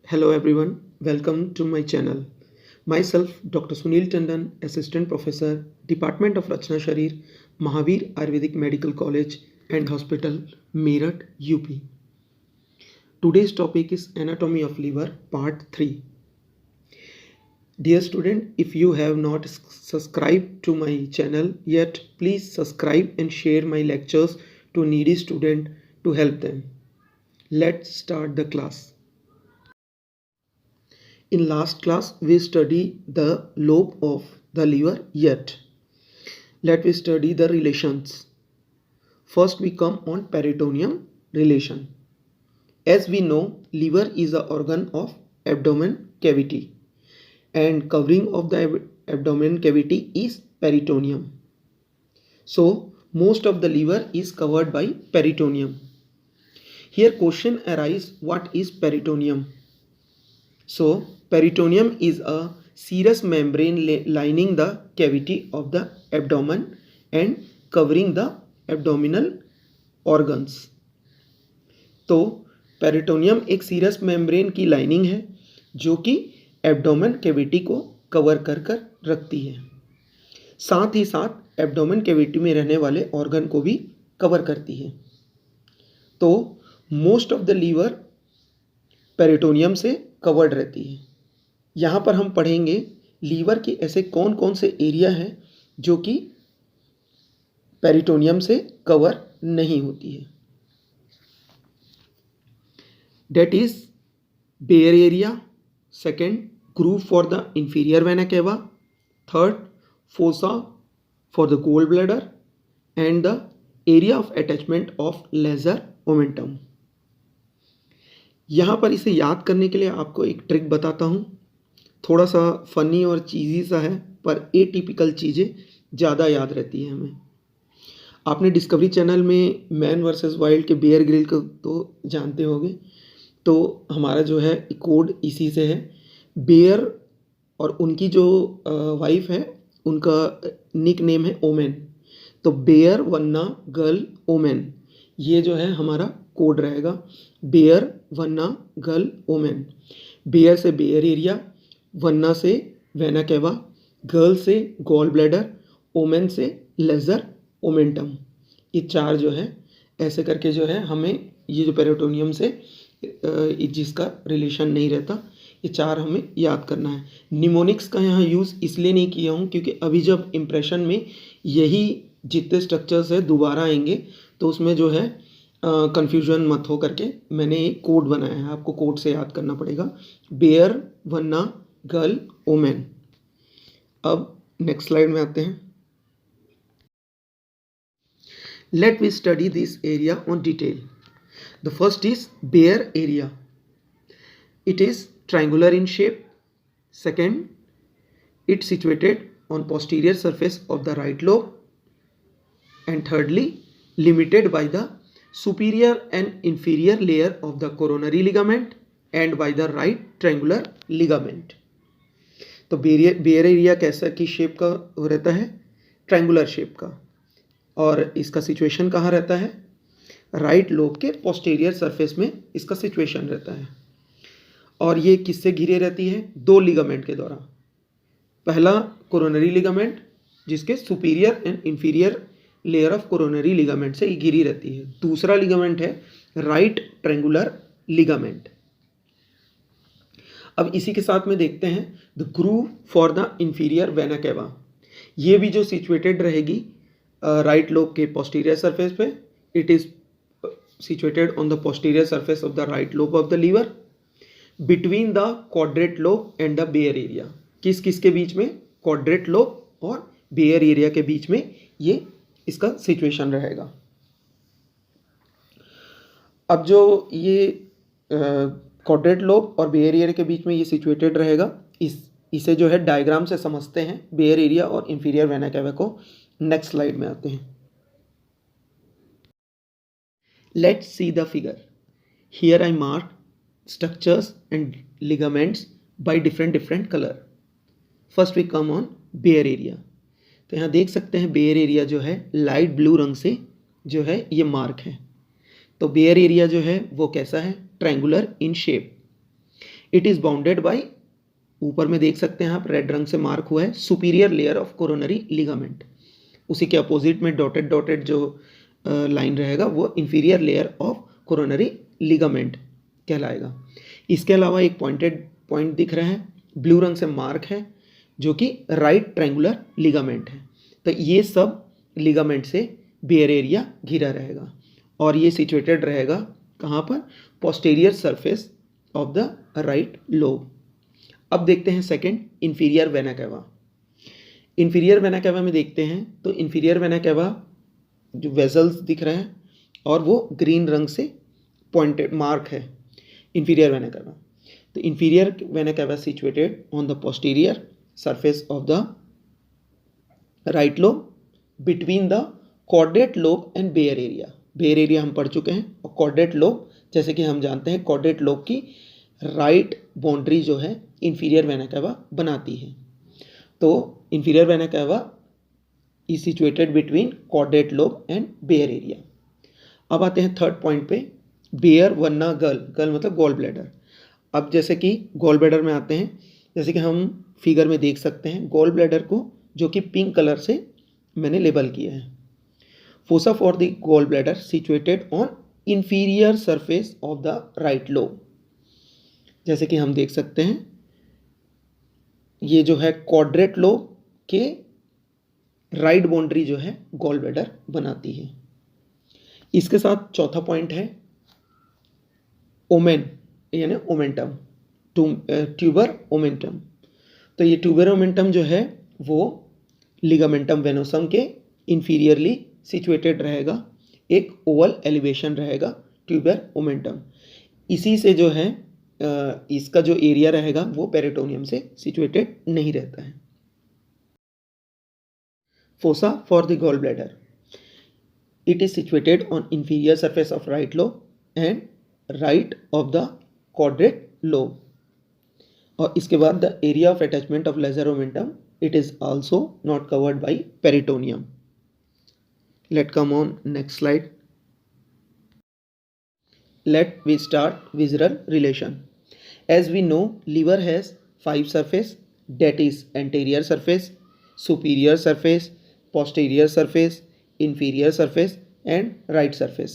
Hello everyone, welcome to my channel. Myself, Dr. Sunil Tandon, Assistant Professor, Department of Rachna Sharir, Mahavir Ayurvedic Medical College and Hospital, Meerut, UP. Today's topic is Anatomy of Liver, Part 3. Dear student, if you have not subscribed to my channel yet, please subscribe and share my lectures to needy students to help them. Let's start the class. In last class, we studied the lobe of the liver yet. Let we study the relations. First, we come on peritoneum relation. As we know, liver is the organ of abdomen cavity and covering of the abdomen cavity is peritoneum. So, most of the liver is covered by peritoneum. Here question arises, what is peritoneum? So, peritoneum is a serous membrane lining the cavity of the abdomen and covering the abdominal organs. तो peritoneum एक serous membrane की lining है जो कि abdomen cavity को cover कर रखती है, साथ ही साथ एब्डोमेन कैविटी में रहने ऑर्गन ऑर्गन को भी कवर करती है. तो most of the liver peritoneum से कवर्ड रहती है. यहाँ पर हम पढ़ेंगे लीवर के ऐसे कौन कौन से एरिया हैं जो कि पेरिटोनियम से कवर नहीं होती है. That is bare area, second groove for the inferior vena cava, third fossa for the gall bladder and the area of attachment of lesser omentum. यहाँ पर इसे याद करने के लिए आपको एक ट्रिक बताता हूँ. थोड़ा सा फनी और चीज़ी सा है पर एटिपिकल चीज़ें ज़्यादा याद रहती हैं हमें. आपने डिस्कवरी चैनल में मैन वर्सेस वाइल्ड के बेयर ग्रिल को तो जानते होंगे. तो हमारा जो है कोड इसी से है. बेयर और उनकी जो वाइफ है उनका निक नेम है ओमेन. तो बेयर वन्ना गर्ल ओमेन, ये जो है हमारा कोड रहेगा. Bare wanna girl omen. Bare से बेयर एरिया, वन्ना से वेना केवा, गर्ल से गॉल ब्लैडर, ओमेन से लेजर ओमेंटम. ये चार जो है ऐसे करके जो है हमें ये जो पेरिटोनियम से जिसका रिलेशन नहीं रहता, ये चार हमें याद करना है. निमोनिक्स का यहाँ यूज़ इसलिए नहीं किया हूँ क्योंकि अभी जब इम्प्रेशन में यही जितने स्ट्रक्चर्स है दोबारा आएंगे तो उसमें जो है कन्फ्यूजन मत हो करके मैंने एक कोड बनाया है. आपको कोड से याद करना पड़ेगा. Bare wanna girl omen. अब नेक्स्ट स्लाइड में आते हैं. Let we study this area on detail. The first is bear area. It is triangular in shape. Second, it's situated on posterior surface of the right lobe. And thirdly, limited by the superior and inferior layer of the coronary ligament and by the right triangular ligament. तो bear area कैसा की shape का रहता है? Triangular shape का. और इसका situation कहाँ रहता है? राइट लोब के पोस्टीरियर सरफेस में इसका सिचुएशन रहता है. और ये किससे घिरे रहती है? दो लिगामेंट के द्वारा. पहला कोरोनरी लिगामेंट जिसके superior and inferior layer of coronary ligament से ये घिरी रहती है. दूसरा लिगामेंट है राइट ट्रायंगुलर लिगामेंट. अब इसी के साथ में देखते हैं the groove for the inferior vena केवा. ये भी जो सिचुएटेड रहेगी राइट लोब के पोस्टीरियर सरफेस पे. It is situated on the posterior surface of the right lobe of the liver between the quadrate lobe and the bear area. किस किस के बीच में? quadrate lobe और bear area के बीच में ये इसका सिचुएशन रहेगा. अब जो ये quadrate lobe और bear area के बीच में ये सिचुएटेड रहेगा, इसे जो है डायग्राम से समझते हैं bear area और inferior vena cava को. नेक्स्ट स्लाइड में आते हैं. Let's see the figure. Here I mark structures and ligaments by different color. First we come on bear area. तो यहाँ देख सकते हैं बेयर एरिया जो है लाइट ब्लू रंग से जो है ये मार्क है. तो बेयर एरिया जो है वो कैसा है? Triangular in shape. It is bounded by, ऊपर में देख सकते हैं आप रेड रंग से मार्क हुआ है, superior layer of coronary ligament. उसी के अपोजिट में डॉटेड डॉटेड जो लाइन रहेगा वो inferior layer of coronary ligament कहलाएगा। इसके अलावा एक पॉइंट दिख रहा है, ब्लू रंग से मार्क है, जो कि राइट ट्रायंगुलर लिगामेंट है। तो ये सब लिगामेंट से बेयर एरिया घिरा रहेगा और ये सिचुएटेड रहेगा कहाँ पर, posterior surface of the right lobe. अब देखते हैं second, inferior vena cava. Inferior vena cava में देखते हैं तो इंफीरियर वेना कैवा जो वेसल्स दिख रहे हैं और वो ग्रीन रंग से पॉइंटेड मार्क है इंफीरियर वेना कैवा। तो inferior vena cava situated on the posterior surface of the right lobe between the caudate lobe and bare area. Bare area हम पढ़ चुके हैं और कॉर्डेट लोब, जैसे कि हम जानते हैं कॉर्डेट लोब की राइट बाउंड्री जो है इंफीरियर वेना कैवा बनाती है। तो inferior vena cava is situated between caudate lobe and bare area. अब आते हैं थर्ड पॉइंट पे, बेयर वन्ना गल मतलब गॉल ब्लैडर। अब जैसे कि गॉल ब्लैडर में आते हैं, जैसे कि हम फिगर में देख सकते हैं गॉल ब्लैडर को, जो कि पिंक कलर से मैंने लेबल किया है। Fossa for the gall bladder situated on inferior surface of the right lobe. जैसे कि हम देख सकते हैं ये जो है क्वाड्रेट लोब के राइट बाउंड्री जो है गॉल ब्लैडर बनाती है। इसके साथ चौथा पॉइंट है ओमेन यानी ओमेंटम, ट्यूबर ओमेंटम। तो ये ट्यूबर ओमेंटम जो है वो लिगामेंटम वेनोसम के इंफीरियरली सिचुएटेड रहेगा, एक ओवल एलिवेशन रहेगा ट्यूबर ओमेंटम। इसी से जो है इसका जो एरिया रहेगा वो पेरिटोनियम से सिचुएटेड नहीं रहता है। Fossa for the gall bladder, it is situated on inferior surface of right lobe and right of the quadrate lobe. और इसके बाद the area of attachment of lesser omentum, it is also not covered by peritoneum. Let's come on next slide. Let we start visceral relation. As we know, liver has 5 surface, that is anterior surface, superior surface, posterior surface, inferior surface and right surface.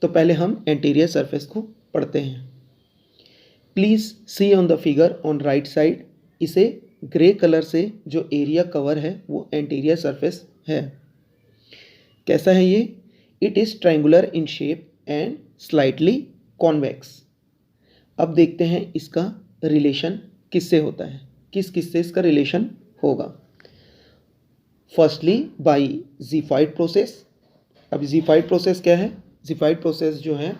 तो पहले हम anterior surface को पढ़ते हैं। Please see on the figure on right side, इसे grey colour से जो area cover है वो एंटीरियर सरफेस है। कैसा है ये? It is triangular in shape and slightly convex. अब देखते हैं इसका रिलेशन किससे होता है, किस किस से इसका रिलेशन होगा। Firstly by xiphoid process. अब ज़िफाइड प्रोसेस क्या है? ज़िफाइड प्रोसेस जो है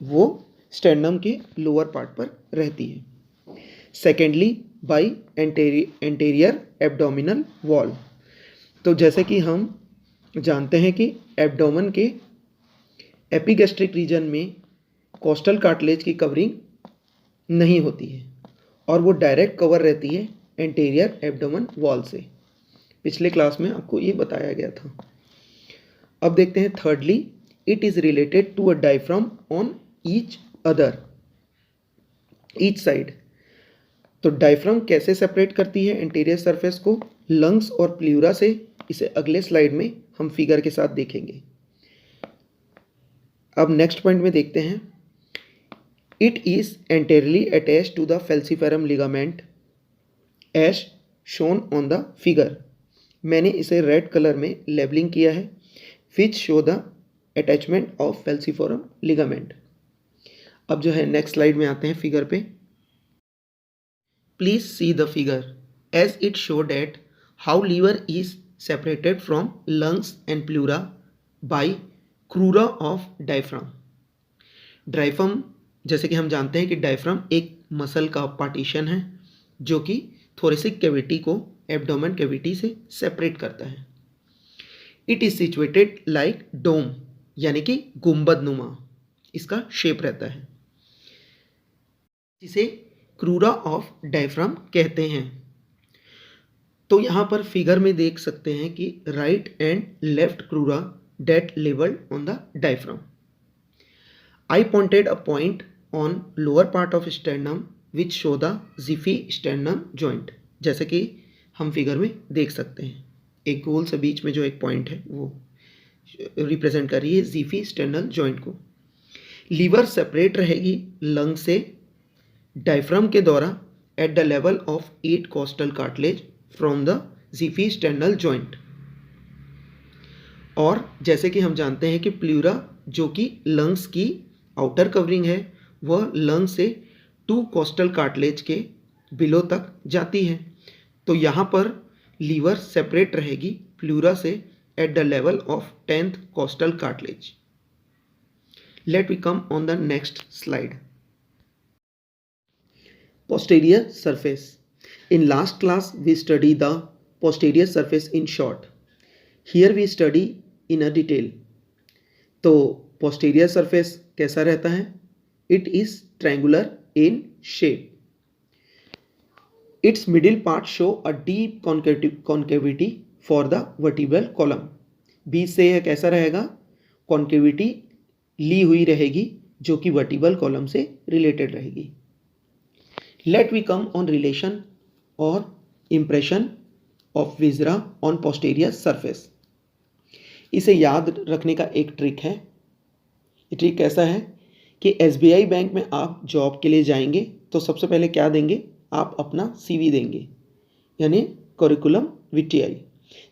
वो स्टेर्नम के लोअर पार्ट पर रहती है। Secondly by anterior abdominal wall. तो जैसे कि हम जानते हैं कि एब्डोमेन के एपिगैस्ट्रिक रीजन में कोस्टल कार्टिलेज की कवरिंग नहीं होती है और वो डायरेक्ट कवर रहती है एंटेरियर एब्डोमेन वॉल से। पिछले क्लास में आपको ये बताया गया था। अब देखते हैं thirdly, it is related to a diaphragm on each side. तो डायफ्राम कैसे सेपरेट करती है एंटीरियर सरफेस को? लंग्स और प्ल्यूरा से। इसे अगले स्लाइड में हम फिगर के साथ देखेंगे। अब नेक्स्ट पॉइंट में देखते हैं, it is anteriorly attached to the falciform ligament as shown on the figure. मैंने इसे रेड कलर में लेबलिंग किया है, which show the attachment of falciform ligament. अब जो है नेक्स्ट स्लाइड में आते हैं फिगर पे। Please see the figure as it show that how liver is separated from lungs and pleura by crura of diaphragm. Diaphragm, जैसे कि हम जानते हैं कि डायफ्राम एक मसल का पार्टीशन है जो कि थोरेसिक कैविटी को एब्डोमेन कैविटी से सेपरेट करता है। इट इज सिचुएटेड लाइक डोम, यानी कि गुंबद नुमा इसका शेप रहता है, जिसे क्रूरा ऑफ डायफ्राम कहते हैं। तो यहाँ पर फिगर में देख सकते हैं कि right and left crura that labelled on the diaphragm. I pointed a point on lower part of sternum which show the xiphisternum joint. जैसे कि हम फिगर में देख सकते हैं, एक गोल से बीच में जो एक पॉइंट है वो रिप्रेजेंट कर रही है जिफी स्टेर्नल जॉइंट को। लीवर सेपरेट रहेगी लंग से डायफ्राम के द्वारा at the level of 8 costal cartilage from the xiphisternal joint. और जैसे कि हम जानते हैं कि प्लूरा जो कि लंग्स की आउटर कवरिंग है वह लंग से 2 कोस्टल कार्टिलेज के बिलो तक जाती है। तो यहाँ पर लीवर सेपरेट रहेगी प्लूरा से at the level of 10th costal cartilage. Let we come on the next slide. Posterior surface. In last class we study the posterior surface in short. Here we study in a detail. तो posterior surface कैसा रहता है? It is triangular in shape. Its middle part show a deep concavity for the vertebral column. बीच से यह कैसा रहेगा? Concavity ली हुई रहेगी जो कि वर्टिब्रल कॉलम से रिलेटेड रहेगी। Let we come on relation or impression of viscera on posterior surface. इसे याद रखने का एक ट्रिक है। ये ट्रिक कैसा है कि SBI बैंक में आप जॉब के लिए जाएंगे तो सबसे पहले क्या देंगे? आप अपना CV देंगे, यानी करिकुलम विटाई,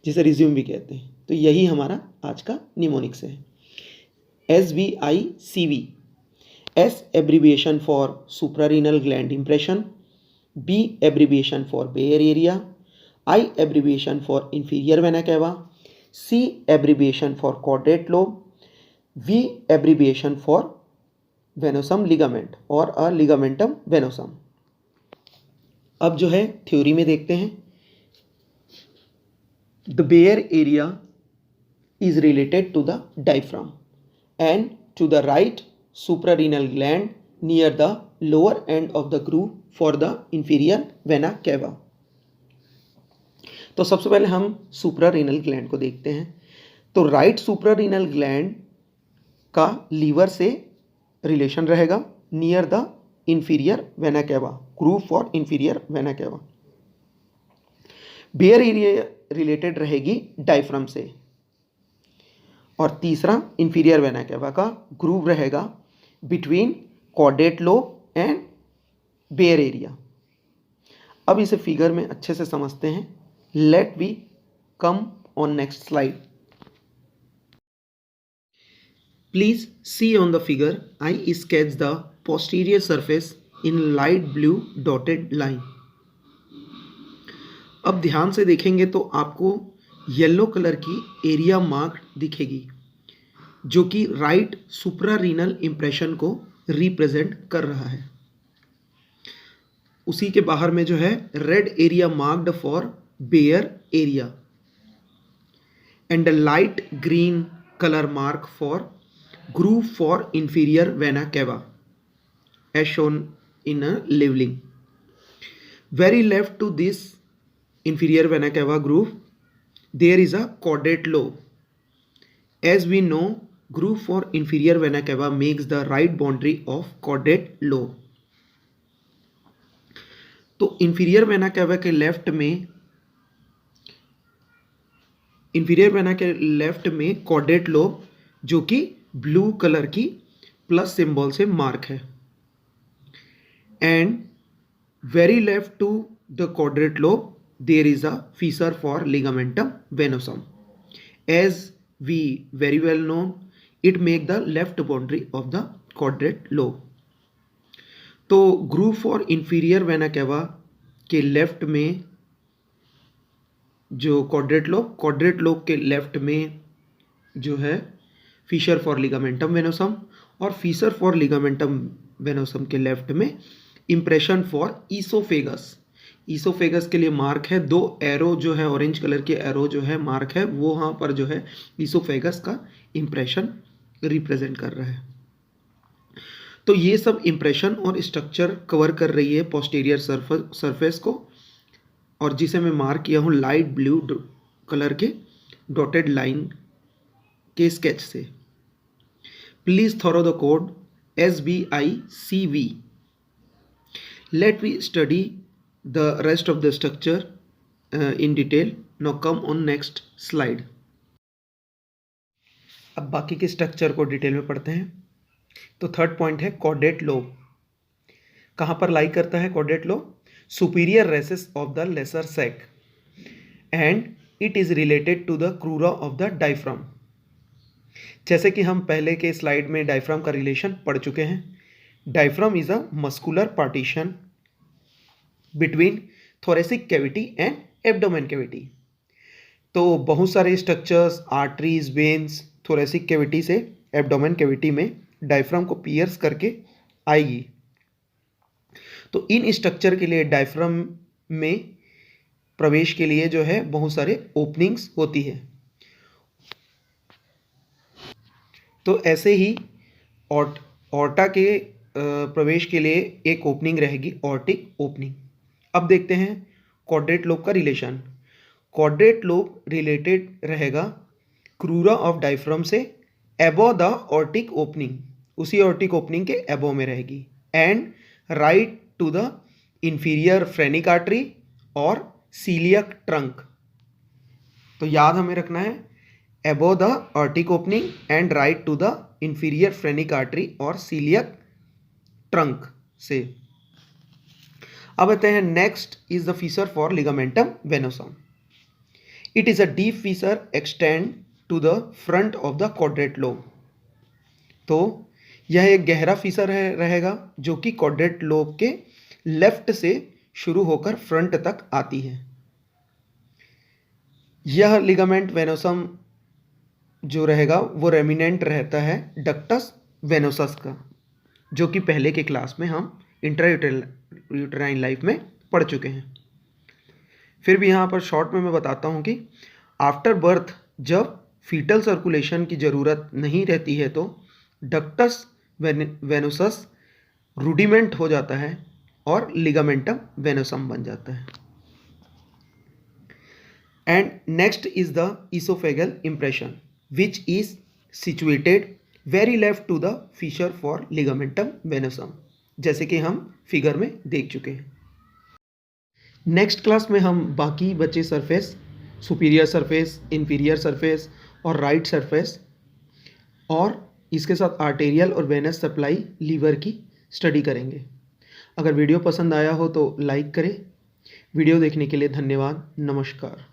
जिसे रिज्यूम भी कहते हैं। तो यही हमारा आज का निमोनिक्स है, SBI CV। S abbreviation for suprarenal gland impression, B abbreviation for Bayer area, I abbreviation for inferior vena cava, C abbreviation for caudate lobe, V abbreviation for venosum ligament और a ligamentum venosum। अब जो है theory में देखते हैं। The Bayer area is related to the diaphragm and to the right suprarenal gland near the lower end of the groove for the inferior vena cava। तो सबसे पहले हम सुप्रारेनल ग्लैंड को देखते हैं। तो राइट सुप्रारेनल ग्लैंड का लीवर से रिलेशन रहेगा near the inferior vena cava, groove for inferior vena cava। Bare area related रहेगी डायफ्राम से। और तीसरा इंफीरियर वेना कैवा का ग्रूव रहेगा between caudate lobe and bare area. अब इसे फिगर में अच्छे से समझते हैं। Let we come on next slide. Please see on the figure I sketch the posterior surface in light blue dotted line। अब ध्यान से देखेंगे तो आपको येलो कलर की एरिया मार्क दिखेगी जो कि राइट सुप्रारीनल इंप्रेशन को रिप्रेजेंट कर रहा है। उसी के बाहर में जो है red area marked for bare area and light green colour mark for groove for inferior vena cava as shown in a labeling। Very left to this inferior vena cava groove there is a caudate lobe। As we know, groove for inferior vena cava makes the right boundary of caudate lobe। तो inferior vena cava के left में caudate lobe जो कि blue colour की plus symbol से mark है। And very left to the caudate lobe there is a fissure for ligamentum venosum। As we very well know, it make the left boundary of the caudate lobe। तो groove for inferior vena cava के left में जो caudate lobe के left में जो है fissure for ligamentum venosum और fissure for ligamentum venosum के लेफ्ट में इंप्रेशन फॉर ईसोफेगस के लिए मार्क है। दो एरो जो है ऑरेंज कलर के एरो जो है मार्क है वो वहाँ पर जो है ईसोफेगस का इंप्रेशन रिप्रेजेंट कर रहा है। तो ये सब इंप्रेशन और स्ट्रक्चर कवर कर रही है पोस्टीरियर सरफेस को, और जिसे मैं मार्क किया हूँ लाइट ब्लू कलर के डॉटेड लाइन के स्केच से। Please follow the code SBICV। Let we study the rest of the structure in detail. Now come on next slide. अब बाकी के स्ट्रक्चर को डिटेल में पढ़ते हैं. तो थर्ड पॉइंट है कॉर्डेट लोब. कहाँ पर लाई करता है caudate lobe? Superior recess of the lesser sac and it is related to the crura of the diaphragm. जैसे कि हम पहले के स्लाइड में डायफ्राम का रिलेशन पढ़ चुके हैं. Diaphragm is a muscular partition between thoracic cavity and abdomen cavity. तो बहुत सारे structures, arteries, veins thoracic cavity से एब्डोमेन कैविटी में डायफ्राम को पियर्स करके आएगी. तो इन स्ट्रक्चर के लिए डायफ्राम में प्रवेश के लिए जो है बहुत सारे ओपनिंग्स होती है. तो ऐसे ही ऑर्टा के प्रवेश के लिए एक ओपनिंग रहेगी, ऑर्टिक ओपनिंग. अब देखते हैं कॉर्डेट लोब का रिलेशन. कॉर्डेट लोब रिलेटेड रहेगा क्रूरा ऑफ डायफ्राम से एबो द ऑर्टिक ओपनिंग, उसी ऑर्टिक ओपनिंग के एबो में रहेगी. And right to the inferior phrenic artery और सीलियक ट्रंक. तो याद हमें रखना है above the aortic opening and right to the inferior phrenic artery और सीलियक ट्रंक से. अब आते हैं next is the fissure for ligamentum venosum. It is a deep fissure extend to the front of the caudate lobe. तो यह एक गहरा Fisher रहेगा जो कि कॉर्डेट लोब के लेफ्ट से शुरू होकर फ्रंट तक आती है. यह लिगामेंट वेनोसम जो रहेगा वो रेमिनेंट रहता है डक्टस वेनोसस का, जो कि पहले के क्लास में हम इंट्रायूटेराइन लाइफ में पढ़ चुके हैं. फिर भी यहाँ पर शॉर्ट में मैं बताता हूँ कि आफ्टर बर्थ जब फीटल सर्कुलेशन की ज़रूरत नहीं रहती है तो डक्टस वेनोसस रूडिमेंट हो जाता है और लिगामेंटम वेनोसम बन जाता है. And next is the oesophageal impression which is situated very left to the fissure for ligamentum venosum, जैसे कि हम फिगर में देख चुके हैं. नेक्स्ट क्लास में हम बाकी बचे surface, superior surface, inferior surface और राइट सरफेस और इसके साथ आर्टेरियल और वेनस सप्लाई लीवर की स्टडी करेंगे. अगर वीडियो पसंद आया हो तो लाइक करें. वीडियो देखने के लिए धन्यवाद. नमस्कार.